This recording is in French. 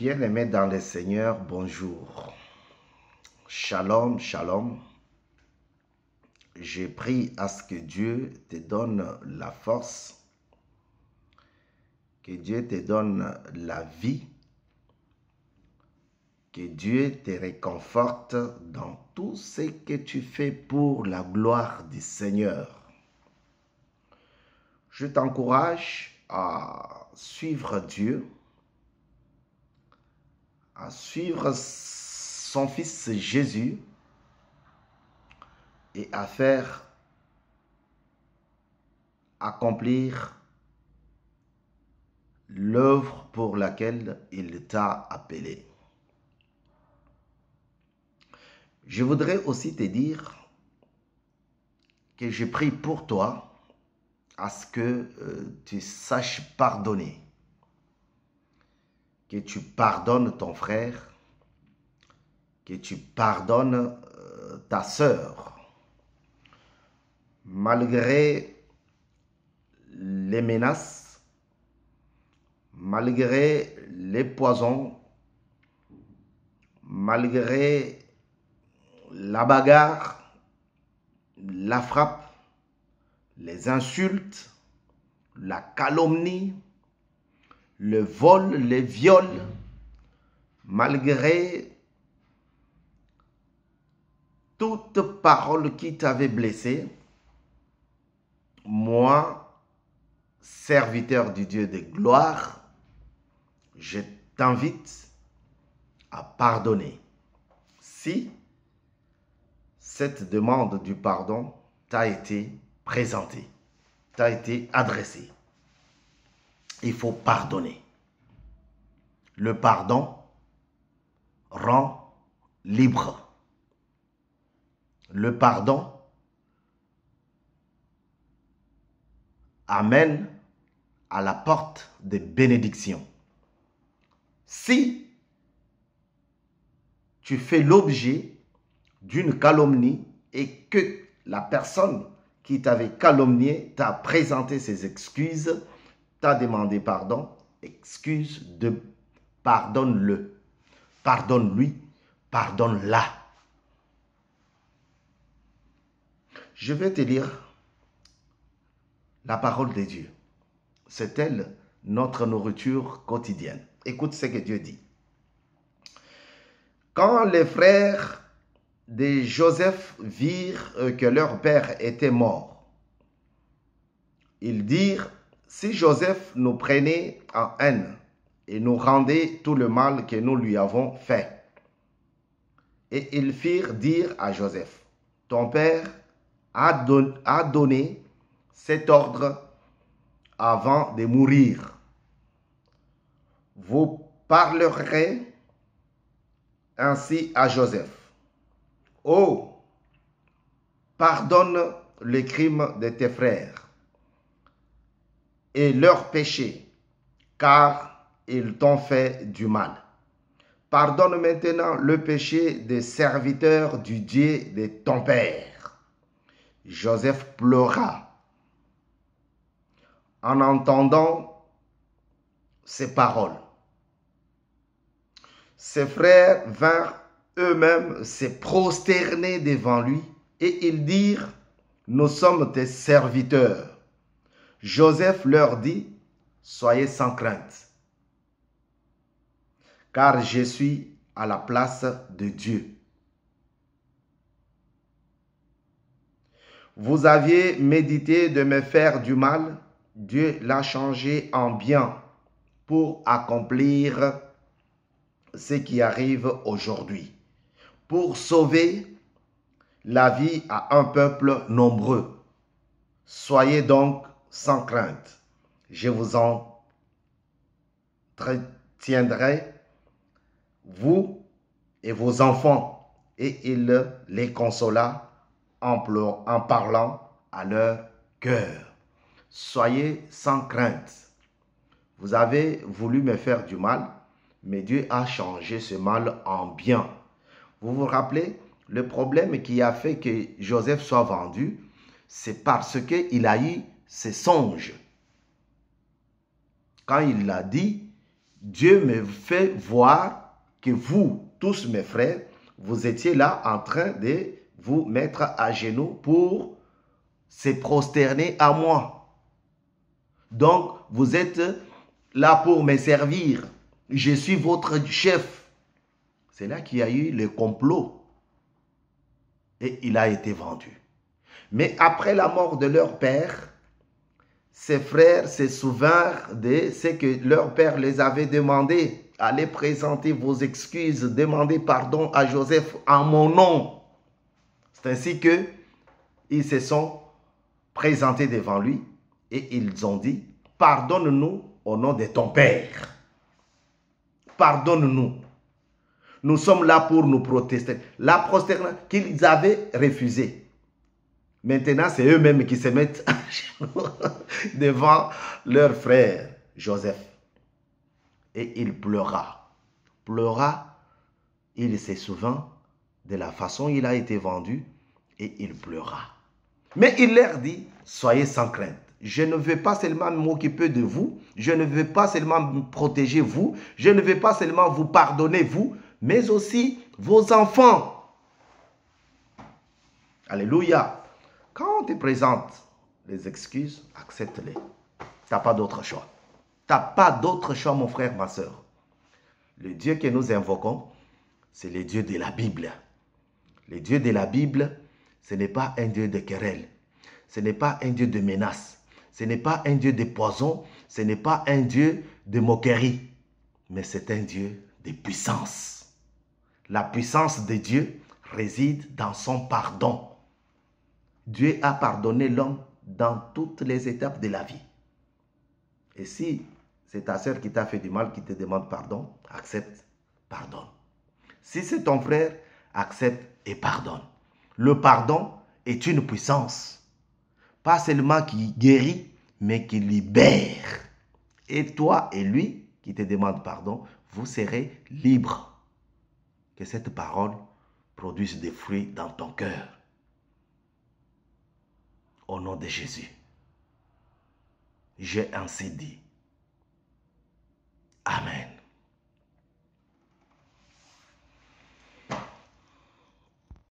Bien-aimés dans le Seigneur, bonjour. Shalom, shalom. Je prie à ce que Dieu te donne la force, que Dieu te donne la vie, que Dieu te réconforte dans tout ce que tu fais pour la gloire du Seigneur. Je t'encourage à suivre Dieu, à suivre son Fils Jésus et à faire accomplir l'œuvre pour laquelle il t'a appelé. Je voudrais aussi te dire que je prie pour toi à ce que tu saches pardonner, que tu pardonnes ton frère, que tu pardonnes ta sœur, malgré les menaces, malgré les poisons, malgré la bagarre, la frappe, les insultes, la calomnie, le vol, les viols, malgré toute parole qui t'avait blessé, moi, serviteur du Dieu de gloire, je t'invite à pardonner. Si cette demande du pardon t'a été présentée, t'a été adressée, il faut pardonner. Le pardon rend libre. Le pardon amène à la porte de bénédiction. Si tu fais l'objet d'une calomnie et que la personne qui t'avait calomnié t'a présenté ses excuses, t'a demandé pardon, pardonne-le, pardonne-lui, pardonne-la. Je vais te lire la parole de Dieu. C'est elle notre nourriture quotidienne. Écoute ce que Dieu dit. Quand les frères de Joseph virent que leur père était mort, ils dirent, si Joseph nous prenait en haine et nous rendait tout le mal que nous lui avons fait. Et ils firent dire à Joseph, ton père a donné cet ordre avant de mourir. Vous parlerez ainsi à Joseph. Oh, pardonne les crimes de tes frères et leurs péchés, car ils t'ont fait du mal. Pardonne maintenant le péché des serviteurs du Dieu de ton père. Joseph pleura en entendant ces paroles. Ses frères vinrent eux-mêmes se prosterner devant lui et ils dirent, nous sommes tes serviteurs. Joseph leur dit, soyez sans crainte, car je suis à la place de Dieu. Vous aviez médité de me faire du mal, Dieu l'a changé en bien pour accomplir ce qui arrive aujourd'hui, pour sauver la vie à un peuple nombreux. Soyez donc sans crainte. Je vous entretiendrai, vous et vos enfants. Et il les consola en parlant à leur cœur. Soyez sans crainte. Vous avez voulu me faire du mal, mais Dieu a changé ce mal en bien. Vous vous rappelez, le problème qui a fait que Joseph soit vendu, c'est parce qu'il a eu ses songes. Quand il l'a dit, Dieu me fait voir que vous, tous mes frères, vous étiez là en train de vous mettre à genoux pour se prosterner à moi. Donc, vous êtes là pour me servir. Je suis votre chef. C'est là qu'il y a eu le complot. Et il a été vendu. Mais après la mort de leur père, ses frères se souvinrent de ce que leur père les avait demandé. Allez présenter vos excuses, demandez pardon à Joseph en mon nom. C'est ainsi que ils se sont présentés devant lui et ils ont dit, pardonne-nous au nom de ton père. Pardonne-nous. Nous sommes là pour nous protester. La prosternation qu'ils avaient refusée. Maintenant, c'est eux-mêmes qui se mettent à genoux devant leur frère Joseph. Et il pleura. Pleura, il se souvint de la façon dont il a été vendu et il pleura. Mais il leur dit, soyez sans crainte. Je ne veux pas seulement m'occuper de vous, je ne veux pas seulement me protéger vous, je ne veux pas seulement vous pardonner vous, mais aussi vos enfants. Alléluia. Quand on te présente les excuses, accepte-les. Tu n'as pas d'autre choix. Tu n'as pas d'autre choix, mon frère, ma soeur. Le Dieu que nous invoquons, c'est le Dieu de la Bible. Le Dieu de la Bible, ce n'est pas un Dieu de querelle. Ce n'est pas un Dieu de menace. Ce n'est pas un Dieu de poison. Ce n'est pas un Dieu de moquerie. Mais c'est un Dieu de puissance. La puissance de Dieu réside dans son pardon. Dieu a pardonné l'homme dans toutes les étapes de la vie. Et si c'est ta sœur qui t'a fait du mal, qui te demande pardon, accepte, pardonne. Si c'est ton frère, accepte et pardonne. Le pardon est une puissance, pas seulement qui guérit, mais qui libère. Et toi et lui qui te demande pardon, vous serez libres. Que cette parole produise des fruits dans ton cœur. Au nom de Jésus, j'ai ainsi dit. Amen.